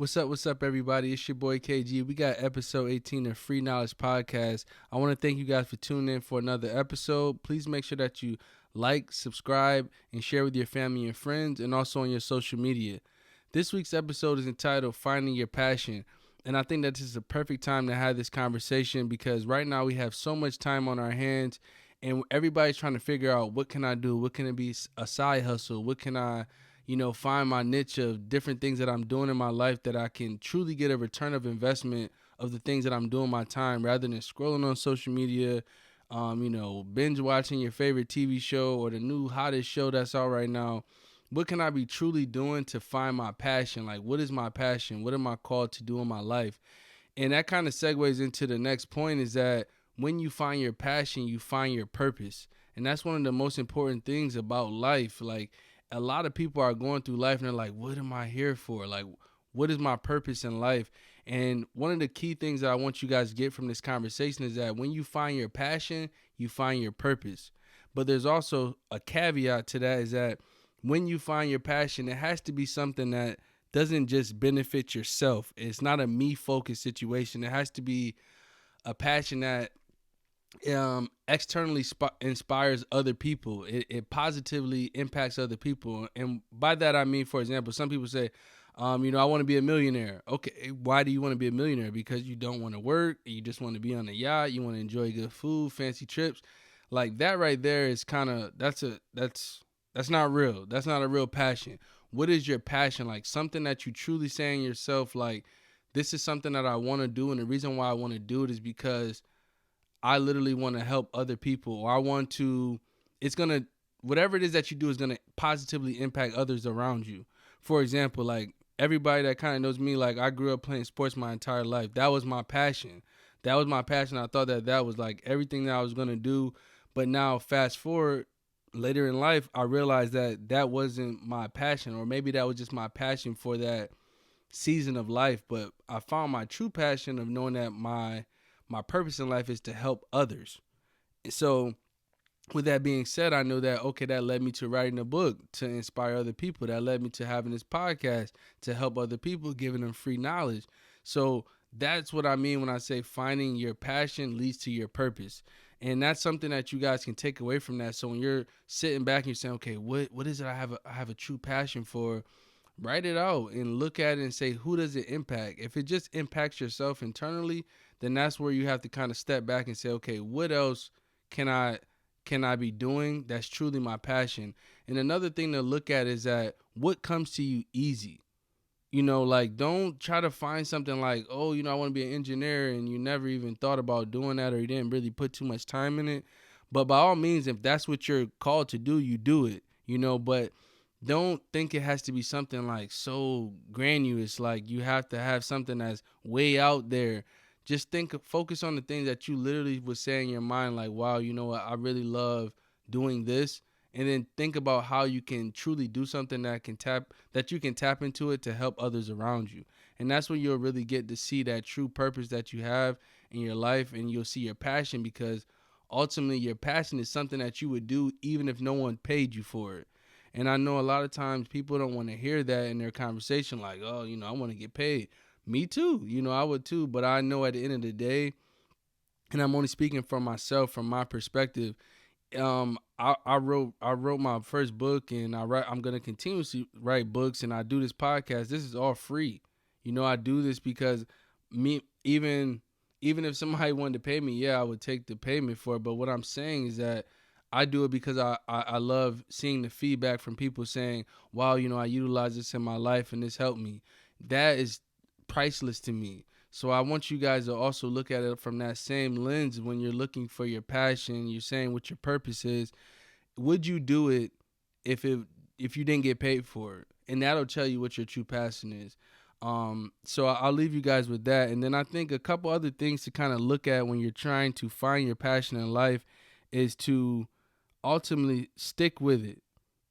What's up, everybody? It's your boy KG. We got episode 18 of Free Knowledge Podcast. I want to thank you guys for tuning in for another episode. Please make sure that you like, subscribe, and share with your family and friends, and also on your social media. This week's episode is entitled Finding Your Passion. And I think that this is a perfect time to have this conversation because right now we have so much time on our hands and everybody's trying to figure out what can I do? What can it be a side hustle? What can I find my niche of different things that I'm doing in my life that I can truly get a return of investment of the things that I'm doing my time rather than scrolling on social media, binge watching your favorite TV show or the new hottest show that's out right now. What can I be truly doing to find my passion? Like, what is my passion? What am I called to do in my life? And that kind of segues into the next point is that when you find your passion, you find your purpose. And that's one of the most important things about life. Like, a lot of people are going through life and they're like, what am I here for? Like, what is my purpose in life? And one of the key things that I want you guys to get from this conversation is that when you find your passion, you find your purpose. But there's also a caveat to that is that when you find your passion, it has to be something that doesn't just benefit yourself. It's not a me focused situation. It has to be a passion that externally inspires other people. It positively impacts other people. And by that, I mean, for example, some people say, I want to be a millionaire. Okay, why do you want to be a millionaire? Because you don't want to work. You just want to be on a yacht. You want to enjoy good food, fancy trips. Like that right there is kind of, that's not real. That's not a real passion. What is your passion? Like something that you truly say in yourself, like, this is something that I want to do. And the reason why I want to do it is because I literally want to help other people, or I want to, whatever it is that you do is going to positively impact others around you. For example, like everybody that kind of knows me, like I grew up playing sports my entire life. That was my passion. That was my passion. I thought that was like everything that I was going to do. But now fast forward later in life, I realized that wasn't my passion, or maybe that was just my passion for that season of life. But I found my true passion of knowing that my purpose in life is to help others. So with that being said, I know that, okay, that led me to writing a book to inspire other people. That led me to having this podcast to help other people, giving them free knowledge. So that's what I mean when I say finding your passion leads to your purpose. And that's something that you guys can take away from that. So when you're sitting back and you're saying, okay, what is it I have a true passion for? Write it out and look at it and say, who does it impact? If it just impacts yourself internally, then that's where you have to kind of step back and say, okay, what else can I be doing that's truly my passion? And another thing to look at is that what comes to you easy. Like don't try to find something like, oh, I want to be an engineer and you never even thought about doing that or you didn't really put too much time in it. But by all means, if that's what you're called to do, you do it, but don't think it has to be something like so grandiose. Like you have to have something that's way out there. Just focus on the things that you literally would say in your mind, like, wow, you know what, I really love doing this. And then think about how you can truly do something that you can tap into it to help others around you. And that's when you'll really get to see that true purpose that you have in your life, and you'll see your passion, because ultimately your passion is something that you would do even if no one paid you for it. And I know a lot of times people don't want to hear that in their conversation, like, oh, I want to get paid. Me too. I would too. But I know at the end of the day, and I'm only speaking for myself, from my perspective, I wrote my first book, and I'm gonna continuously write books, and I do this podcast. This is all free. I do this because me even if somebody wanted to pay me, yeah, I would take the payment for it. But what I'm saying is that I do it because I love seeing the feedback from people saying, wow, I utilize this in my life and this helped me. That is priceless to me. So I want you guys to also look at it from that same lens when you're looking for your passion. You're saying what your purpose is. Would you do it if you didn't get paid for it? And that'll tell you what your true passion is. So I'll leave you guys with that. And then I think a couple other things to kind of look at when you're trying to find your passion in life is to ultimately stick with it.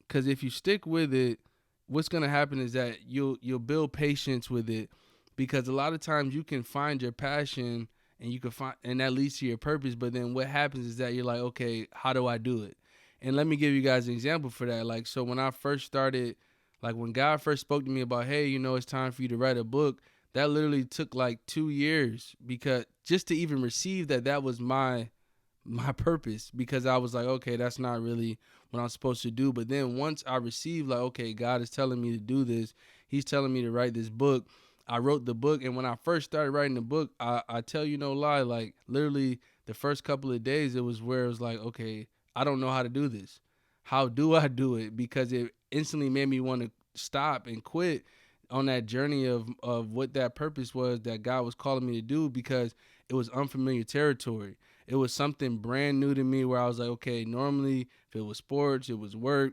Because if you stick with it, what's going to happen is that you'll build patience with it, because a lot of times you can find your passion and and that leads to your purpose. But then what happens is that you're like, okay, how do I do it? And let me give you guys an example for that. Like, so when I first started Like when God first spoke to me about, hey, it's time for you to write a book, that literally took like 2 years, because just to even receive that was my purpose, because I was like, okay, that's not really what I'm supposed to do. But then once I received, like, okay, God is telling me to do this, he's telling me to write this book, I wrote the book. And when I first started writing the book, I tell you no lie, like literally the first couple of days, it was where it was like, okay, I don't know how to do this. How do I do it? Because it instantly made me want to stop and quit on that journey of what that purpose was that God was calling me to do, because it was unfamiliar territory. It was something brand new to me, where I was like, okay, normally if it was sports, it was work,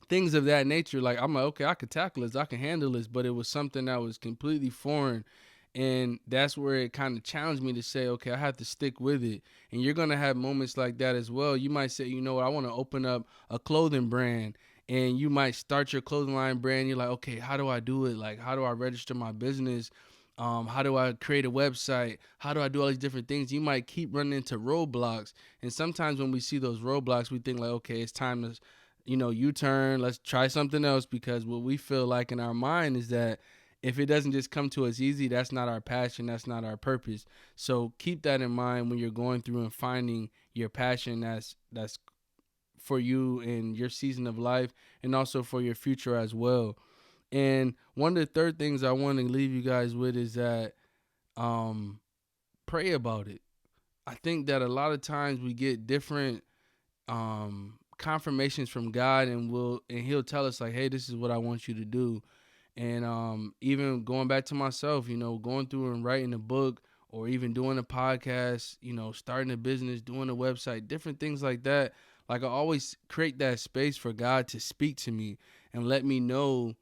things of that nature. Like, I'm like, okay, I could tackle this, I can handle this, but it was something that was completely foreign. And that's where it kind of challenged me to say, okay, I have to stick with it. And you're going to have moments like that as well. You might say, you know what, I want to open up a clothing brand. And you might start your clothing line brand. You're like, okay, how do I do it? Like, how do I register my business? How do I create a website? How do I do all these different things? You might keep running into roadblocks. And sometimes when we see those roadblocks, we think like, okay, it's time to, U-turn. Let's try something else, because what we feel like in our mind is that if it doesn't just come to us easy, that's not our passion, that's not our purpose. So keep that in mind when you're going through and finding your passion that's for you in your season of life, and also for your future as well. And one of the third things I want to leave you guys with is that um, pray about it. I think that a lot of times we get different confirmations from God, and he'll tell us like, hey, this is what I want you to do. And even going back to myself, going through and writing a book, or even doing a podcast, starting a business, doing a website, different things like that. Like, I always create that space for God to speak to me and let me know,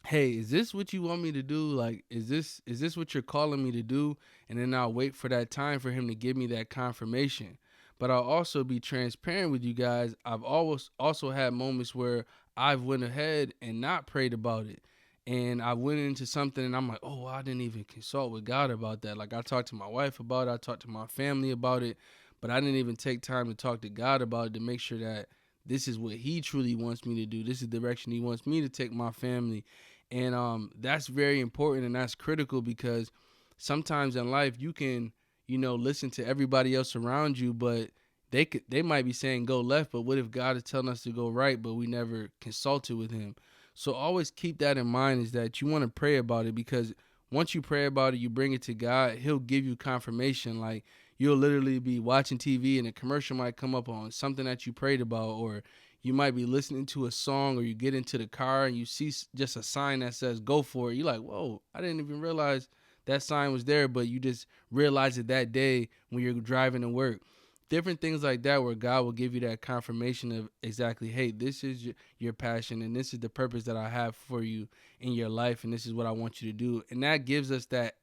hey, is this what you want me to do? Like, is this what you're calling me to do? And then I'll wait for that time for him to give me that confirmation. But I'll also be transparent with you guys. I've always also had moments where I've went ahead and not prayed about it. And I went into something and I'm like, oh, I didn't even consult with God about that. Like, I talked to my wife about it, I talked to my family about it, but I didn't even take time to talk to God about it, to make sure that this is what he truly wants me to do. This is the direction he wants me to take my family. And that's very important, and that's critical, because sometimes in life you can, listen to everybody else around you, but they might be saying go left, but what if God is telling us to go right, but we never consulted with him? So always keep that in mind, is that you want to pray about it, because once you pray about it, you bring it to God, he'll give you confirmation. Like, you'll literally be watching TV and a commercial might come up on something that you prayed about, or you might be listening to a song, or you get into the car and you see just a sign that says go for it. You're like, whoa, I didn't even realize that sign was there, but you just realize it that day when you're driving to work. Different things like that, where God will give you that confirmation of exactly, hey, this is your passion, and this is the purpose that I have for you in your life, and this is what I want you to do. And that gives us that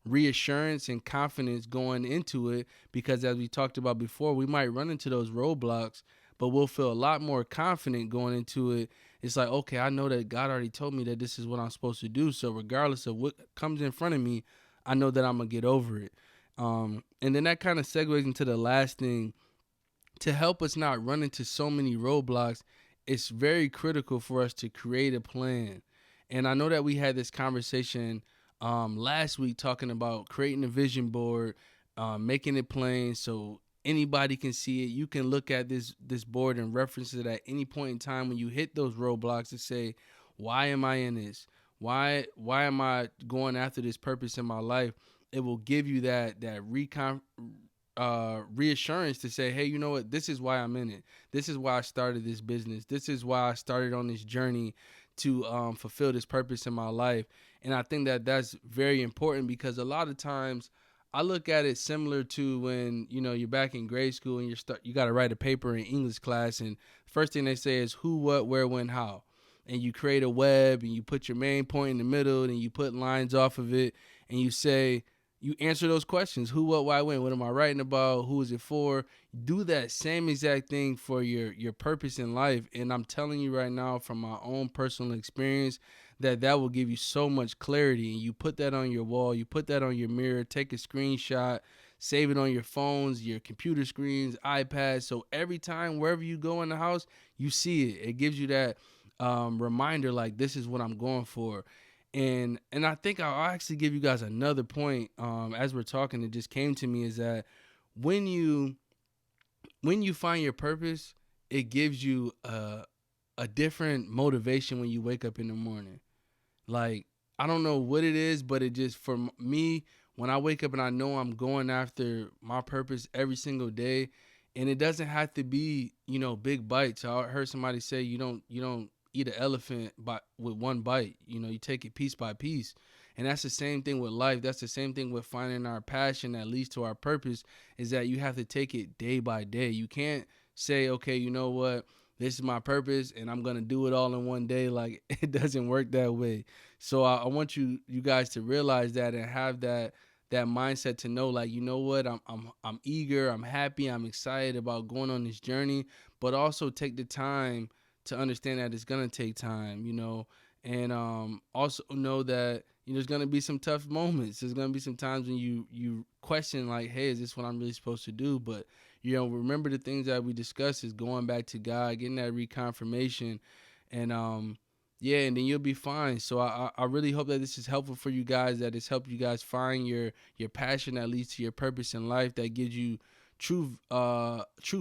reassurance and confidence going into it, because as we talked about before, we might run into those roadblocks, but we'll feel a lot more confident going into it. It's like, okay, I know that God already told me that this is what I'm supposed to do, so regardless of what comes in front of me, I know that I'm gonna get over it. And then that kind of segues into the last thing. To help us not run into so many roadblocks, it's very critical for us to create a plan. And I know that we had this conversation last week, talking about creating a vision board, making it plain so anybody can see it. You can look at this board and reference it at any point in time when you hit those roadblocks to say, why am I in this? Why am I going after this purpose in my life? It will give you that reassurance to say, hey, you know what? This is why I'm in it. This is why I started this business. This is why I started on this journey to fulfill this purpose in my life. And I think that that's very important, because a lot of times I look at it similar to when, you're back in grade school and you got to write a paper in English class. And first thing they say is who, what, where, when, how. And you create a web and you put your main point in the middle and you put lines off of it and you say, you answer those questions: who, what, why, when. What am I writing about? Who is it for? Do that same exact thing for your purpose in life. And I'm telling you right now, from my own personal experience, that will give you so much clarity. And you put that on your wall, you put that on your mirror, take a screenshot, save it on your phones, your computer screens, iPads. So every time, wherever you go in the house, you see it. It gives you that reminder, like this is what I'm going for. And I think I'll actually give you guys another point. As we're talking, it just came to me is that when you find your purpose, it gives you a different motivation when you wake up in the morning. Like, I don't know what it is, but it just, for me, when I wake up and I know I'm going after my purpose every single day, and it doesn't have to be, big bites. I heard somebody say you don't eat an elephant with one bite. You take it piece by piece. And that's the same thing with life. That's the same thing with finding our passion that leads to our purpose, is that you have to take it day by day. You can't say, okay, you know what? This is my purpose and I'm going to do it all in one day. Like, it doesn't work that way. So I want you guys to realize that and have that mindset to know, like, you know what, I'm eager, I'm happy, I'm excited about going on this journey, but also take the time to understand that it's gonna take time, and also know that there's gonna be some tough moments. There's gonna be some times when you question, like, hey, is this what I'm really supposed to do? But remember the things that we discussed is going back to God, getting that reconfirmation, and yeah, and then you'll be fine. So I really hope that this is helpful for you guys, that it's helped you guys find your passion that leads to your purpose in life, that gives you true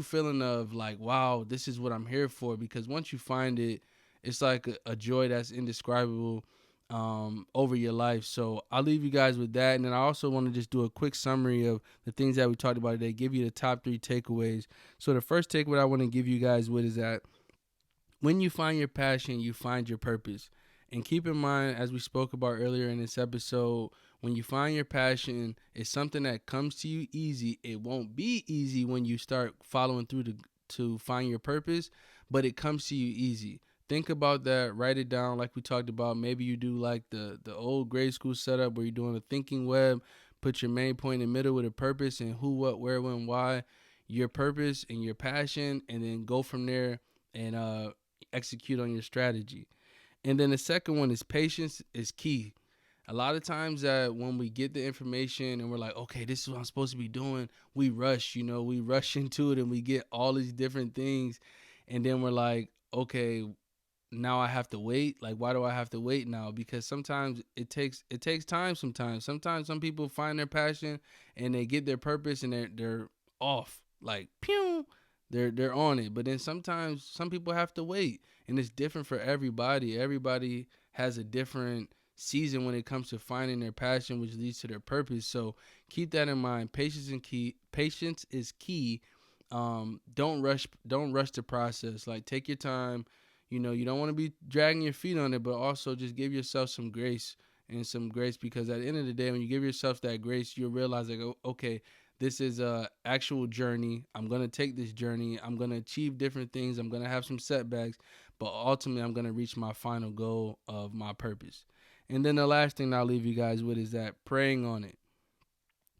feeling of, like, wow, this is what I'm here for. Because once you find it, it's like a joy that's indescribable over your life. So I'll leave you guys with that. And then I also want to just do a quick summary of the things that we talked about today, give you the top 3 takeaways. So the first takeaway I want to give you guys with is that when you find your passion, you find your purpose. And keep in mind, as we spoke about earlier in this episode, when you find your passion, it's something that comes to you easy. It won't be easy when you start following through to find your purpose, but it comes to you easy. Think about that. Write it down, like we talked about. Maybe you do like the old grade school setup where you're doing a thinking web. Put your main point in the middle with a purpose and who, what, where, when, why, your purpose and your passion, and then go from there and execute on your strategy. And then the second one is patience is key. A lot of times that when we get the information and we're like, okay, this is what I'm supposed to be doing, we rush, we rush into it and we get all these different things. And then we're like, okay, now I have to wait. Like, why do I have to wait now? Because sometimes it takes time. Sometimes some people find their passion and they get their purpose and they're off, like, pew, they're on it. But then sometimes some people have to wait, and it's different for everybody. Everybody has a different season when it comes to finding their passion, which leads to their purpose. So keep that in mind. Patience is key. Don't rush the process. Like, take your time. You don't want to be dragging your feet on it, but also just give yourself some grace, because at the end of the day, when you give yourself that grace, you'll realize, like, okay, this is a actual journey. I'm going to take this journey. I'm going to achieve different things. I'm going to have some setbacks, but ultimately I'm going to reach my final goal of my purpose. And then the last thing I'll leave you guys with is that praying on it.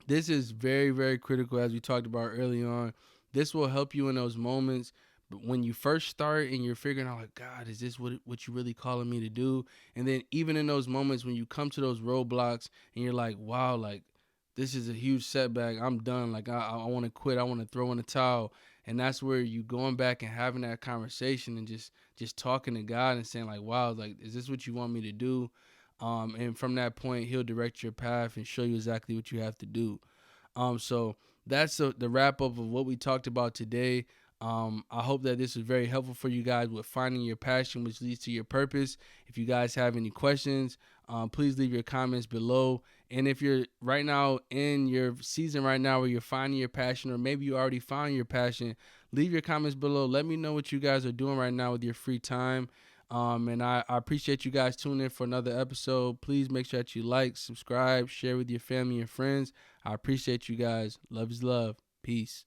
This is very, very critical, as we talked about early on. This will help you in those moments. But when you first start and you're figuring out, like, God, is this what you really calling me to do? And then even in those moments when you come to those roadblocks and you're like, wow, like, this is a huge setback. I'm done. Like, I want to quit. I want to throw in the towel. And that's where you going back and having that conversation and just talking to God and saying, like, wow, like, is this what you want me to do? And from that point, he'll direct your path and show you exactly what you have to do. So that's the wrap up of what we talked about today. I hope that this was very helpful for you guys with finding your passion, which leads to your purpose. If you guys have any questions, please leave your comments below. And if you're right now in your season right now where you're finding your passion, or maybe you already found your passion, leave your comments below. Let me know what you guys are doing right now with your free time. And I appreciate you guys tuning in for another episode. Please make sure that you like, subscribe, share with your family and friends. I appreciate you guys. Love is love. Peace.